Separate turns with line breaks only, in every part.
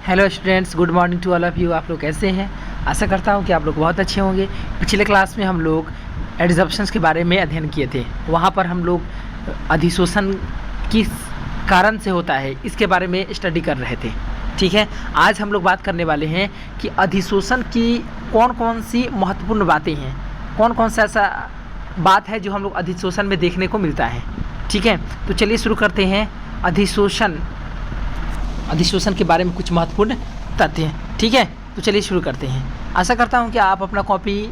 Hello students, good morning to all of you. आप लोग कैसे हैं? आशा करता हूं कि आप लोग बहुत अच्छे होंगे। पिछले क्लास में हम लोग एडजॉर्प्शंस के बारे में अध्ययन किए थे। वहां पर हम लोग अधिशोषण किस कारण से होता है इसके बारे में स्टडी कर रहे थे। ठीक है, आज हम लोग बात करने वाले हैं कि अधिशोषण की कौन कौन सी महत्वपूर्ण बातें हैं, कौन कौन सा ऐसा बात है जो हम लोग अधिशोषण में देखने को मिलता है। ठीक है, तो चलिए शुरू करते हैं। अधिशोषण के बारे में कुछ महत्वपूर्ण तथ्य हैं। ठीक है, तो चलिए शुरू करते हैं। आशा करता हूं कि आप अपना कॉपी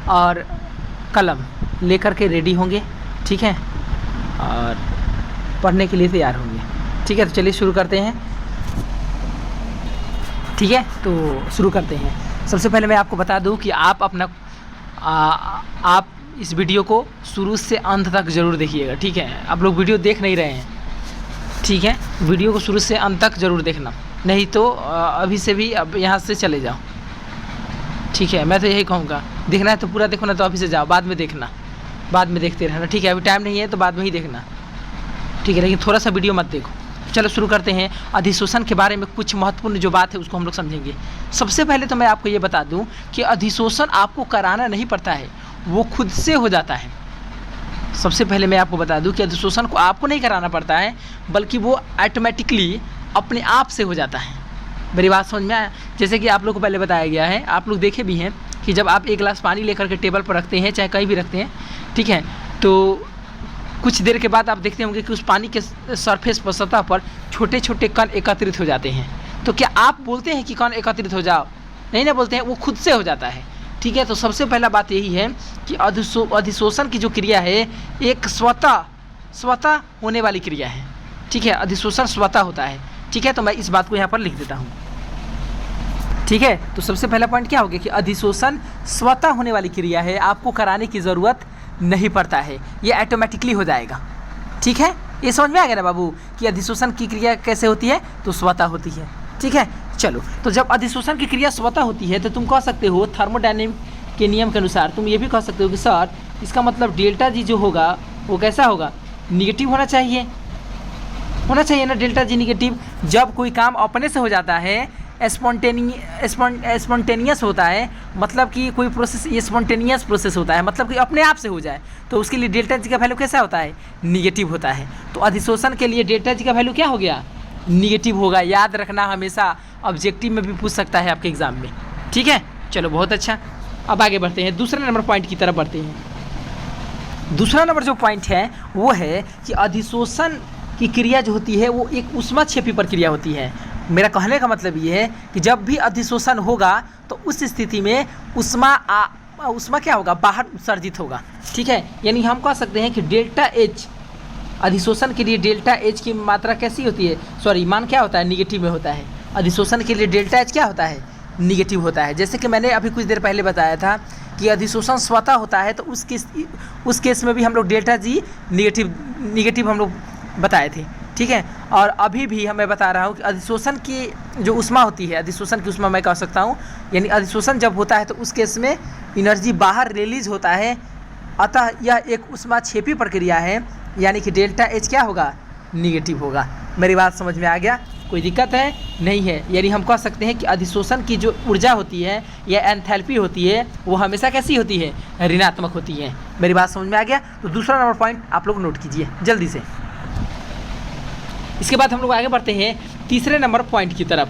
और कलम लेकर के रेडी होंगे। ठीक है, और पढ़ने के लिए तैयार होंगे। ठीक है, तो चलिए शुरू करते हैं। ठीक है, तो शुरू करते हैं। सबसे पहले मैं आपको बता दूं कि आप आप इस वीडियो को शुरू से अंत तक ज़रूर देखिएगा। ठीक है, आप लोग वीडियो देख नहीं रहे हैं। ठीक है, वीडियो को शुरू से अंत तक ज़रूर देखना, नहीं तो अभी से भी अब यहाँ से चले जाओ। ठीक है, मैं तो यही कहूँगा, देखना है तो पूरा देखो, ना तो अभी से जाओ, बाद में देखना, बाद में देखते रहना। ठीक है, अभी टाइम नहीं है तो बाद में ही देखना। ठीक है, लेकिन थोड़ा सा वीडियो मत देखो। चलो शुरू करते हैं। अधिशोषण के बारे में कुछ महत्वपूर्ण जो बात है उसको हम लोग समझेंगे। सबसे पहले तो मैं आपको ये बता दूँ कि अधिशोषण आपको कराना नहीं पड़ता है, वो खुद से हो जाता है। सबसे पहले मैं आपको बता दूं कि अधिशोषण को आपको नहीं कराना पड़ता है, बल्कि वो ऑटोमेटिकली अपने आप से हो जाता है। मेरी बात समझ में आया? जैसे कि आप लोग को पहले बताया गया है, आप लोग देखे भी हैं कि जब आप एक गिलास पानी लेकर के टेबल पर रखते हैं, चाहे कहीं भी रखते हैं, ठीक है, तो कुछ देर के बाद आप देखते होंगे कि उस पानी के सरफेस पर, सतह पर छोटे छोटे कण एकत्रित हो जाते हैं। तो क्या आप बोलते हैं कि कण एकत्रित हो जाओ? नहीं ना बोलते हैं, वो खुद से हो जाता है। ठीक है, तो सबसे पहला बात यही है कि अधिशोषण की जो क्रिया है एक स्वतः होने वाली क्रिया है। ठीक है, अधिशोषण स्वतः होता है। ठीक है, तो मैं इस बात को यहाँ पर लिख देता हूँ। ठीक है, तो सबसे पहला पॉइंट क्या हो गया कि अधिशोषण स्वतः होने वाली क्रिया है, आपको कराने की ज़रूरत नहीं पड़ता है, ये ऑटोमेटिकली हो जाएगा। ठीक है, ये समझ में आ गया ना बाबू कि अधिशोषण की क्रिया कैसे होती है? तो स्वतः होती है। ठीक है, चलो, तो जब अधिशोषण की क्रिया स्वतः होती है तो तुम कह सकते हो थर्मोडायनेमिक के नियम के अनुसार तुम ये भी कह सकते हो कि सर इसका मतलब डेल्टा जी जो होगा वो कैसा होगा? निगेटिव होना चाहिए ना, डेल्टा जी निगेटिव। जब कोई काम अपने से हो जाता है, स्पॉन्टेनियस होता है, मतलब कि कोई प्रोसेस ये स्पॉन्टेनियस प्रोसेस होता है, मतलब कि अपने आप से हो जाए, तो उसके लिए डेल्टा जी का वैल्यू कैसा होता है? निगेटिव होता है। तो अधिशोषण के लिए डेल्टा जी का वैल्यू क्या हो गया? निगेटिव होगा। याद रखना, हमेशा ऑब्जेक्टिव में भी पूछ सकता है आपके एग्जाम में। ठीक है, चलो बहुत अच्छा। अब आगे बढ़ते हैं, दूसरे नंबर पॉइंट की तरफ बढ़ते हैं। दूसरा नंबर जो पॉइंट है वो है कि अधिशोषण की क्रिया जो होती है वो एक ऊष्माक्षेपी प्रक्रिया होती है। मेरा कहने का मतलब ये है कि जब भी अधिशोषण होगा तो उस स्थिति में ऊष्मा क्या होगा? बाहर उत्सर्जित होगा। ठीक है, यानी हम कह सकते हैं कि डेल्टा एच, अधिशोषण के लिए डेल्टा एच की मात्रा कैसी होती है? मान क्या होता है? निगेटिव में होता है। अधिशोषण के लिए डेल्टा एच क्या होता है? निगेटिव होता है। जैसे कि मैंने अभी कुछ देर पहले बताया था कि अधिशोषण स्वतः होता है, तो उस केस में भी हम लोग डेल्टा जी निगेटिव हम लोग बताए थे। ठीक है, और अभी भी मैं बता रहा हूँ कि अधिशोषण की जो ऊष्मा होती है, अधिशोषण की ऊष्मा मैं कह सकता हूँ, यानी अधिशोषण जब होता है तो उस केस में एनर्जी बाहर रिलीज होता है, अतः यह एक ऊष्माक्षेपी प्रक्रिया है, यानी कि डेल्टा एच क्या होगा? निगेटिव होगा। मेरी बात समझ में आ गया? कोई दिक्कत है? नहीं है। यानी हम कह सकते हैं कि अधिशोषण की जो ऊर्जा होती है या एंथैल्पी होती है वो हमेशा कैसी होती है? ऋणात्मक होती है। मेरी बात समझ में आ गया? तो दूसरा नंबर पॉइंट आप लोग नोट कीजिए जल्दी से। इसके बाद हम लोग आगे बढ़ते हैं तीसरे नंबर पॉइंट की तरफ।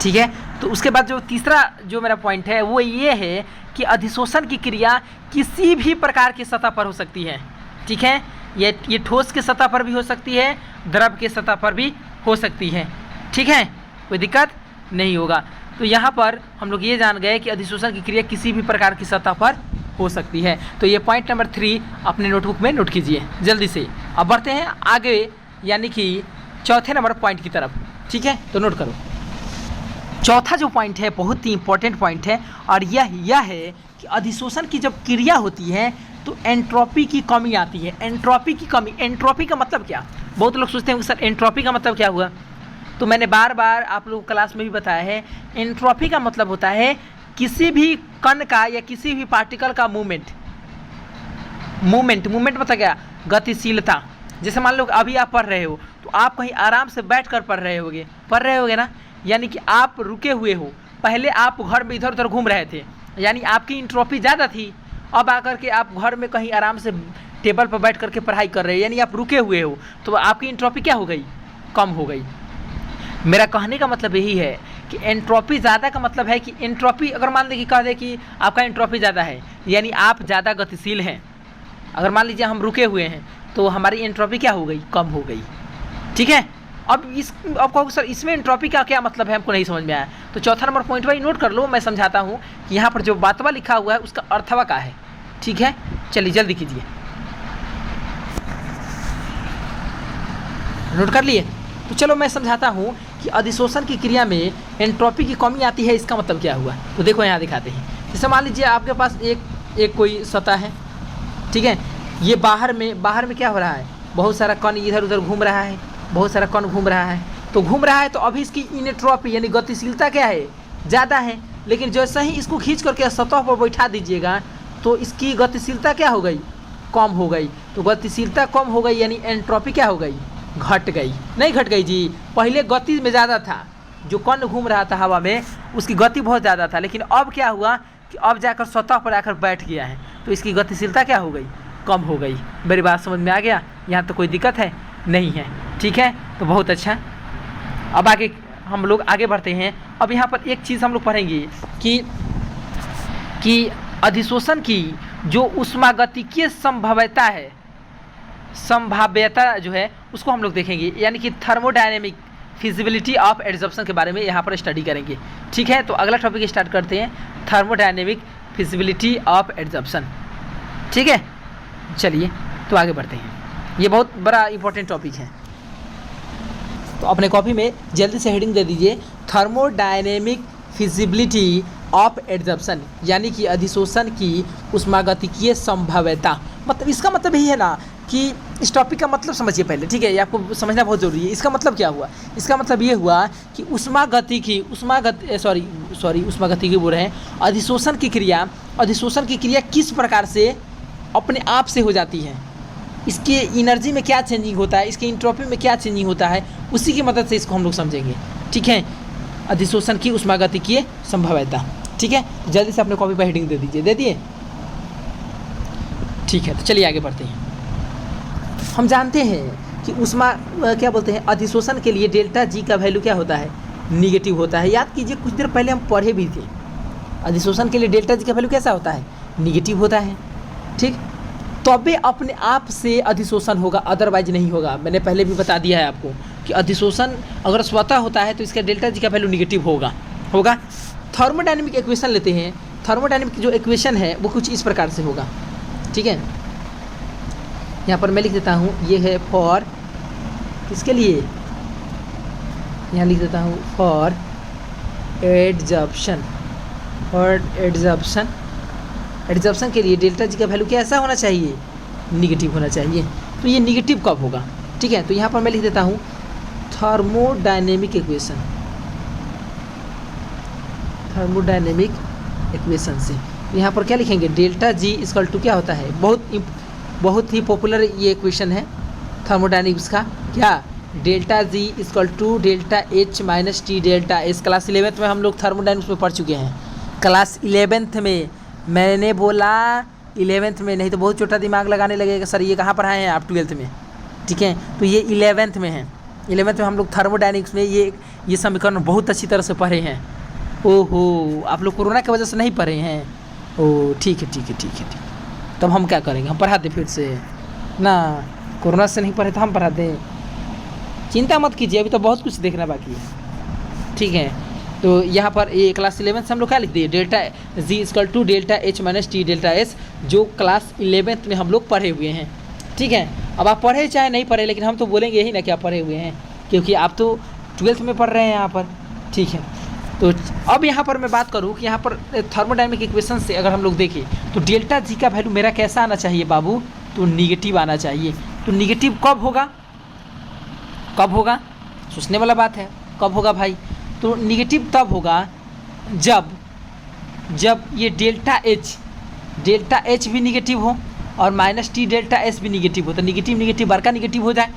ठीक है, तो उसके बाद जो तीसरा जो मेरा पॉइंट है वो ये है कि अधिशोषण की क्रिया किसी भी प्रकार की सतह पर हो सकती है। ठीक है, ये ठोस के सतह पर भी हो सकती है, द्रव के सतह पर भी हो सकती है। ठीक है, कोई दिक्कत नहीं होगा। तो यहाँ पर हम लोग ये जान गए कि अधिशोषण की क्रिया किसी भी प्रकार की सतह पर हो सकती है। तो ये पॉइंट नंबर 3 अपने नोटबुक में नोट कीजिए जल्दी से। अब बढ़ते हैं आगे, यानी कि चौथे नंबर पॉइंट की तरफ। ठीक है, तो नोट करो। चौथा जो पॉइंट है बहुत ही इंपॉर्टेंट पॉइंट है, और यह है कि अधिशोषण की जब क्रिया होती है तो एंट्रोपी की कमी आती है। एंट्रोपी की कमी, एंट्रोपी का मतलब क्या? बहुत लोग सोचते हैं कि सर एंट्रोपी का मतलब क्या हुआ? तो मैंने बार बार आप लोग क्लास में भी बताया है, एंट्रोपी का मतलब होता है किसी भी कण का या किसी भी पार्टिकल का मूवमेंट मतलब क्या? गतिशीलता। जैसे मान लो अभी आप पढ़ रहे हो तो आप कहीं आराम से बैठ कर पढ़ रहे होगे ना, यानी कि आप रुके हुए हो। पहले आप घर में इधर उधर घूम रहे थे, यानी आपकी एंट्रोपी ज़्यादा थी। अब आकर के आप घर में कहीं आराम से टेबल पर बैठ करके पढ़ाई कर रहे हैं, यानी आप रुके हुए हो, तो आपकी एंट्रोपी क्या हो गई? कम हो गई। मेरा कहने का मतलब यही है कि एंट्रोपी ज़्यादा का मतलब है कि एंट्रोपी, अगर मान लीजिए कह दे कि आपका एंट्रोपी ज़्यादा है, यानी आप ज़्यादा गतिशील हैं। अगर मान लीजिए हम रुके हुए हैं तो हमारी एंट्रोपी क्या हो गई? कम हो गई। ठीक है। अब कहोगे सर इसमें एंट्रोपी का क्या मतलब है, हमको नहीं समझ में आया। तो चौथा नंबर पॉइंट भाई नोट कर लो, मैं समझाता हूँ कि यहाँ पर जो बातवा लिखा हुआ है उसका अर्थवा क्या है। ठीक है, चलिए जल्दी कीजिए, नोट कर लिए। तो चलो मैं समझाता हूँ कि अधिशोषण की क्रिया में एंट्रोपी की कमी आती है, इसका मतलब क्या हुआ। तो देखो यहाँ दिखाते हैं। जैसे मान लीजिए आपके पास एक कोई सतह है, ठीक है। ये बाहर में क्या हो रहा है? बहुत सारा कण इधर उधर घूम रहा है, बहुत सारा कण घूम रहा है। तो घूम रहा है तो अभी इसकी इनेट्रोपी यानी गतिशीलता क्या है? ज़्यादा है। लेकिन जैसे ही इसको खींच करके सतह पर बैठा दीजिएगा तो इसकी गतिशीलता क्या हो गई? कम हो गई। तो गतिशीलता कम हो गई यानी एंट्रोपी क्या हो गई? घट गई। नहीं घट गई जी, पहले गति में ज़्यादा था, जो कण घूम रहा था हवा में उसकी गति बहुत ज़्यादा था। लेकिन अब क्या हुआ कि अब जाकर सतह पर आकर बैठ गया है, तो इसकी गतिशीलता क्या हो गई? कम हो गई। मेरी बात समझ में आ गया? यहाँ तो कोई दिक्कत है नहीं है। ठीक है, तो बहुत अच्छा। अब आगे हम लोग आगे बढ़ते हैं। अब यहाँ पर एक चीज़ हम लोग पढ़ेंगे कि अधिशोषण की जो ऊष्मागतिकीय संभाव्यता जो है उसको हम लोग देखेंगे, यानी कि थर्मोडायनेमिक फिजिबिलिटी ऑफ एड्जॉर्प्शन के बारे में यहाँ पर स्टडी करेंगे। ठीक है, तो अगला टॉपिक स्टार्ट करते हैं, थर्मोडायनेमिक फिजिबिलिटी ऑफ एड्जॉर्प्शन। ठीक है, चलिए तो आगे बढ़ते हैं। ये बहुत बड़ा इंपॉर्टेंट टॉपिक है, तो अपने कॉपी में जल्दी से हेडिंग दे दीजिए, थर्मोडायनेमिक फिजिबिलिटी ऑफ एड्जॉर्प्शन, यानी कि अधिशोषण की ऊष्मागतिकीय संभाव्यता। मतलब इसका मतलब यही है ना कि इस टॉपिक का मतलब समझिए पहले। ठीक है, ये आपको समझना बहुत ज़रूरी है। इसका मतलब क्या हुआ? इसका मतलब ये हुआ कि ऊष्मागतिकी बोल रहे हैं, अधिशोषण की क्रिया किस प्रकार से अपने आप से हो जाती है, इसके एनर्जी में क्या चेंजिंग होता है, इसके एंट्रोपी में क्या चेंजिंग होता है, उसी की मदद से इसको हम लोग समझेंगे। ठीक है, अधिशोषण की ऊष्मागतिकीय संभाव्यता। ठीक है, जल्दी से अपने कॉपी पर हेडिंग दे दीजिए। दे दिए? ठीक है, तो चलिए आगे बढ़ते हैं। हम जानते हैं कि क्या बोलते हैं, अधिशोषण के लिए डेल्टा जी का वैल्यू क्या होता है? निगेटिव होता है। याद कीजिए, कुछ देर पहले हम पढ़े भी थे, अधिशोषण के लिए डेल्टा जी का वैल्यू कैसा होता है? निगेटिव होता है। ठीक, तबे अपने आप से अधिशोषण होगा, अदरवाइज नहीं होगा। मैंने पहले भी बता दिया है आपको कि अधिशोषण अगर स्वतः होता है तो इसका डेल्टा जी का वैल्यू निगेटिव होगा। थर्मोडायनेमिक इक्वेशन लेते हैं। थर्मोडायनेमिक जो इक्वेशन है वो कुछ इस प्रकार से होगा। ठीक है, यहाँ पर मैं लिख देता हूँ, ये है फॉर किसके लिए? यहाँ लिख देता हूँ फॉर एड्जॉर्प्शन। एड्जॉर्प्शन के लिए डेल्टा जी का वैल्यू कैसा होना चाहिए? निगेटिव होना चाहिए। तो ये निगेटिव कब होगा? ठीक है, तो यहाँ पर मैं लिख देता हूँ थर्मोडायनेमिक इक्वेशन से। तो यहाँ पर क्या लिखेंगे? डेल्टा जी इक्वल टू क्या होता है? बहुत ही पॉपुलर ये इक्वेशन है थर्मोडायनेमिक्स का। क्या? Delta G equal to delta H minus T delta S. Class 11th में हम लोग थर्मोडायनेमिक्स में पढ़ चुके हैं। क्लास 11th में, मैंने बोला 11th में, नहीं तो बहुत छोटा दिमाग लगाने लगेगा सर ये कहाँ पढ़ाए हैं आप 12th में। ठीक है, तो ये 11th में है। 11th में हम लोग थर्मोडायनेमिक्स में ये समीकरण बहुत अच्छी तरह से पढ़े हैं। ओहो, आप लोग कोरोना की वजह से नहीं पढ़े हैं? ओह ठीक है। तब हम क्या करेंगे? हम पढ़ाते फिर से ना, कोरोना से नहीं पढ़े तो हम पढ़ाते। चिंता मत कीजिए, अभी तो बहुत कुछ देखना बाकी है। ठीक है, तो यहाँ पर ये क्लास 11th से हम लोग क्या लिख दिए? Delta G equal to delta H minus T delta S, जो क्लास 11th में हम लोग पढ़े हुए हैं। ठीक है, अब आप पढ़े चाहे नहीं पढ़े, लेकिन हम तो बोलेंगे यही ना कि आप पढ़े हुए हैं, क्योंकि आप तो 12th में पढ़ रहे हैं यहाँ पर। ठीक है, तो अब यहाँ पर मैं बात करूँ कि यहाँ पर थर्मोडायनेमिक इक्वेशन से अगर हम लोग देखें तो डेल्टा जी का वैल्यू मेरा कैसा आना चाहिए बाबू? तो निगेटिव आना चाहिए। तो निगेटिव कब होगा? सोचने वाला बात है, कब होगा भाई? तो निगेटिव तब होगा जब ये डेल्टा एच भी निगेटिव हो और माइनस टी डेल्टा एस भी निगेटिव हो। तो निगेटिव बार का निगेटिव हो जाए।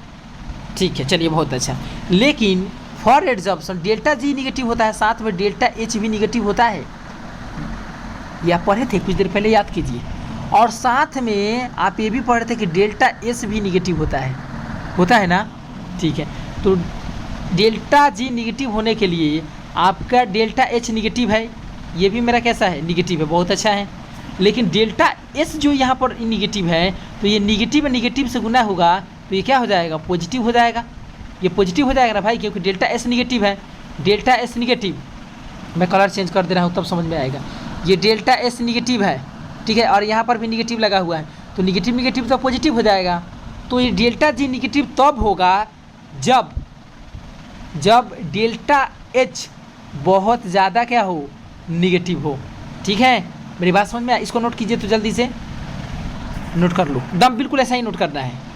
ठीक है, चलिए बहुत अच्छा। लेकिन for adsorption delta G negative होता है, साथ में डेल्टा एच भी निगेटिव होता है। ये आप पढ़े थे कुछ देर पहले, याद कीजिए। और साथ में आप ये भी पढ़ रहे थे कि डेल्टा एस भी निगेटिव होता है ना। ठीक है, तो डेल्टा जी निगेटिव होने के लिए आपका डेल्टा एच निगेटिव है, ये भी मेरा कैसा है, निगेटिव है, बहुत अच्छा है। लेकिन डेल्टा एस जो यहाँ पर निगेटिव है, तो ये निगेटिव से गुना होगा तो ये क्या हो जाएगा, पॉजिटिव हो जाएगा। ये पॉजिटिव हो जाएगा ना भाई, क्योंकि डेल्टा एस निगेटिव है। डेल्टा एस निगेटिव, मैं कलर चेंज कर दे रहा हूँ तब समझ में आएगा। ये डेल्टा एस निगेटिव है, ठीक है, और यहाँ पर भी निगेटिव लगा हुआ है, तो निगेटिव तो पॉजिटिव हो जाएगा। तो ये डेल्टा जी निगेटिव तब होगा जब डेल्टा एच बहुत ज़्यादा क्या हो, निगेटिव हो। ठीक है, मेरी बात समझ में आया? इसको नोट कीजिए तो जल्दी से नोट कर लो, दम बिल्कुल ऐसा ही नोट करना है।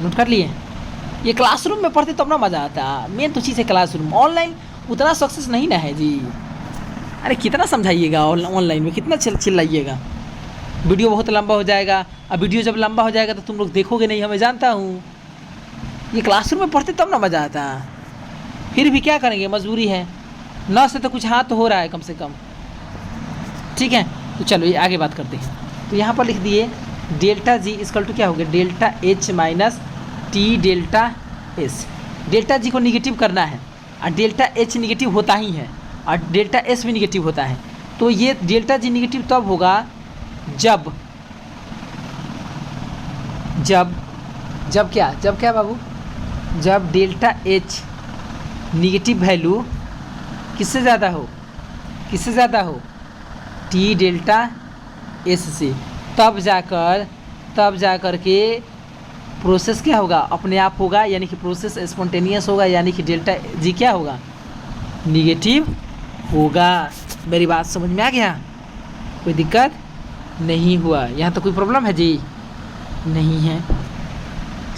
नोट कर लिए? ये क्लासरूम में पढ़ते तब ना मज़ा आता, मेन तो चीज़ है क्लासरूम। ऑनलाइन उतना सक्सेस नहीं ना है जी। अरे कितना समझाइएगा ऑनलाइन में, कितना चिल्लाइएगा, वीडियो बहुत लंबा हो जाएगा। अब वीडियो जब लंबा हो जाएगा तो तुम लोग देखोगे नहीं, हमें जानता हूँ। ये क्लासरूम में पढ़ते तब ना मज़ा आता, फिर भी क्या करेंगे, मजबूरी है ना, से तो कुछ हाथ तो हो रहा है कम से कम। ठीक है, तो चलो ये आगे बात करते हैं। तो यहाँ पर लिख दिए डेल्टा जी इक्वल टू क्या हो गया, delta H minus T delta S. Delta G को निगेटिव करना है, और डेल्टा एच निगेटिव होता ही है, और डेल्टा एस भी निगेटिव होता है। तो ये डेल्टा जी निगेटिव तब होगा जब क्या बाबू, जब डेल्टा एच निगेटिव वैल्यू किससे ज़्यादा हो, टी डेल्टा एस से। तब जाकर के प्रोसेस क्या होगा, अपने आप होगा, यानी कि प्रोसेस स्पॉन्टेनियस होगा, यानी कि डेल्टा जी क्या होगा, निगेटिव होगा। मेरी बात समझ में आ गया? कोई दिक्कत नहीं हुआ? यहाँ तो कोई प्रॉब्लम है जी? नहीं है,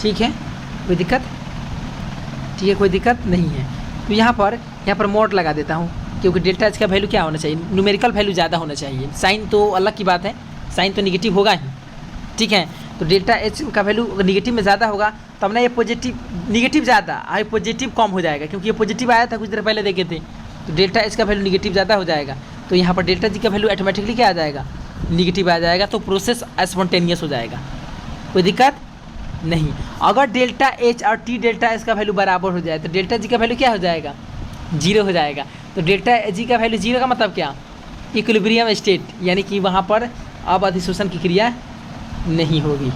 ठीक है, कोई दिक्कत? ठीक है, कोई दिक्कत नहीं है। तो यहाँ पर मोड लगा देता हूँ, क्योंकि डेल्टा एच का वैल्यू क्या होना चाहिए, न्यूमेरिकल वैल्यू ज़्यादा होना चाहिए। साइन तो अलग की बात है, साइन तो निगेटिव होगा ही। ठीक है, तो डेल्टा एच का वैल्यू निगेटिव में ज़्यादा होगा, तब ना ये पॉजिटिव, निगेटिव ज़्यादा आई पॉजिटिव कम हो जाएगा, क्योंकि ये पॉजिटिव आया था कुछ देर पहले देखे थे। तो डेल्टा एच का वैल्यू निगेटिव ज़्यादा हो जाएगा, तो यहाँ पर डेल्टा जी का वैल्यू ऑटोमेटिकली क्या आ जाएगा, निगेटिव आ जाएगा। तो प्रोसेस स्पॉन्टेनियस हो जाएगा, कोई दिक्कत नहीं। अगर डेल्टा एच और टी डेल्टा एस का वैल्यू बराबर हो जाए तो डेल्टा जी का वैल्यू क्या हो जाएगा, 0 हो जाएगा। तो डेल्टा जी का वैल्यू 0 का मतलब क्या, इक्विलिब्रियम स्टेट, यानी कि वहाँ पर अब अधिशोषण की क्रिया नहीं होगी।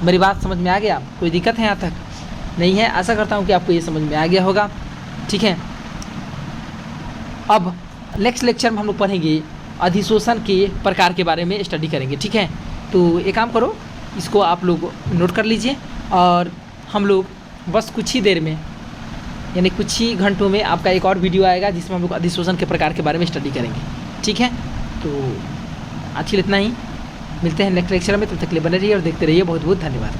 मेरी बात समझ में आ गया? कोई दिक्कत है यहाँ तक? नहीं है? आशा करता हूँ कि आपको ये समझ में आ गया होगा। ठीक है, अब नेक्स्ट लेक्चर में हम लोग पढ़ेंगे अधिशोषण के प्रकार के बारे में स्टडी करेंगे। ठीक है, तो एक काम करो, इसको आप लोग नोट कर लीजिए, और हम लोग बस कुछ ही देर में, यानी कुछ ही घंटों में आपका एक और वीडियो आएगा जिसमें हम लोग अधिशोषण के प्रकार के बारे में स्टडी करेंगे। ठीक है, तो आज के लिए इतना ही, मिलते हैं नेक्स्ट लेक्चर में। तब तक के लिए बने रहिए और देखते रहिए। बहुत बहुत धन्यवाद।